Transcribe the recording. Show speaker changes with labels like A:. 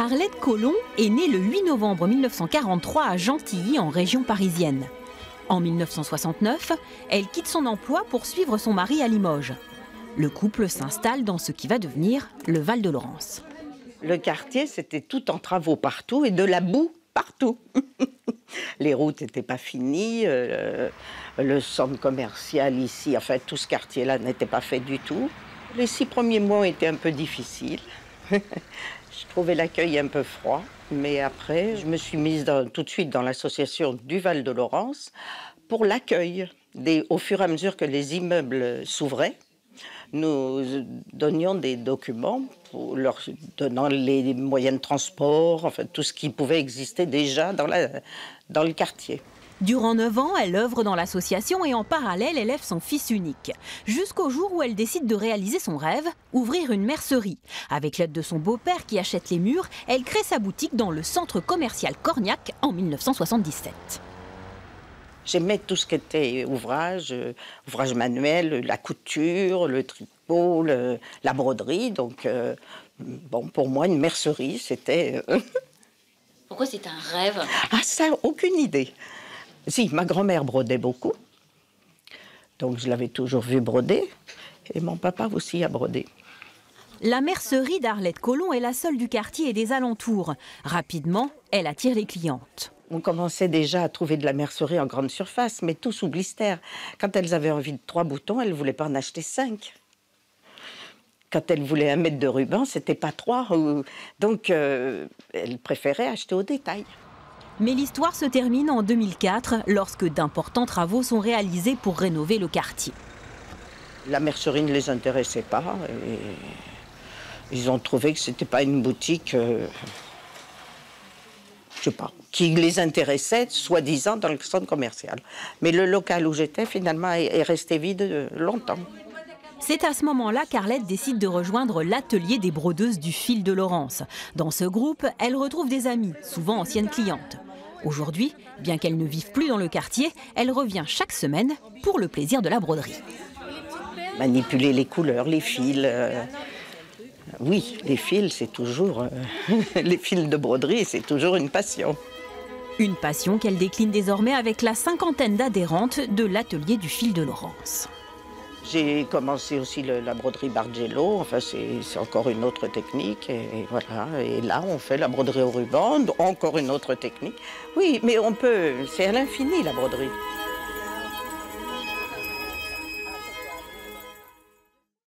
A: Arlette Collomb est née le 8 novembre 1943 à Gentilly, en région parisienne. En 1969, elle quitte son emploi pour suivre son mari à Limoges. Le couple s'installe dans ce qui va devenir le Val-de-Laurence.
B: Le quartier, c'était tout en travaux partout et de la boue partout. Les routes n'étaient pas finies, le centre commercial ici, enfin tout ce quartier-là n'était pas fait du tout. Les 6 premiers mois ont été un peu difficiles. Je trouvais l'accueil un peu froid, mais après, je me suis mise tout de suite dans l'association du Val-de-Laurence pour l'accueil. Au fur et à mesure que les immeubles s'ouvraient, nous donnions des documents, leur donnant les moyens de transport, enfin tout ce qui pouvait exister déjà dans le quartier.
A: Durant 9 ans, elle œuvre dans l'association et en parallèle élève son fils unique. Jusqu'au jour où elle décide de réaliser son rêve, ouvrir une mercerie. Avec l'aide de son beau-père qui achète les murs, elle crée sa boutique dans le centre commercial Corniac en 1977.
B: J'aimais tout ce qui était ouvrage manuel, la couture, le tricot, la broderie. Donc, bon, pour moi, une mercerie, c'était...
A: Pourquoi c'est un rêve?
B: Ah, ça, aucune idée. Si, ma grand-mère brodait beaucoup. Donc, je l'avais toujours vue broder. Et mon papa aussi a brodé.
A: La mercerie d'Arlette Collomb est la seule du quartier et des alentours. Rapidement, elle attire les clientes.
B: On commençait déjà à trouver de la mercerie en grande surface, mais tout sous blister. Quand elles avaient envie de 3 boutons, elles ne voulaient pas en acheter 5. Quand elles voulaient 1 mètre de ruban, c'était pas 3. Donc, elles préféraient acheter au détail.
A: Mais l'histoire se termine en 2004, lorsque d'importants travaux sont réalisés pour rénover le quartier.
B: La mercerie ne les intéressait pas. Et ils ont trouvé que ce n'était pas une boutique... je sais pas, qui les intéressait, soi-disant, dans le centre commercial. Mais le local où j'étais, finalement, est resté vide longtemps.
A: C'est à ce moment-là qu'Arlette décide de rejoindre l'atelier des brodeuses du fil de Laurence. Dans ce groupe, elle retrouve des amies, souvent anciennes clientes. Aujourd'hui, bien qu'elle ne vive plus dans le quartier, elle revient chaque semaine pour le plaisir de la broderie.
B: Manipuler les couleurs, les fils... Oui, les fils, c'est toujours... les fils de broderie, c'est toujours une passion.
A: Une passion qu'elle décline désormais avec la 50aine d'adhérentes de l'atelier du fil de Laurence.
B: J'ai commencé aussi la broderie Bargello, enfin c'est encore une autre technique, et voilà. Et là, on fait la broderie au ruban, encore une autre technique. Oui, mais on peut, c'est à l'infini la broderie.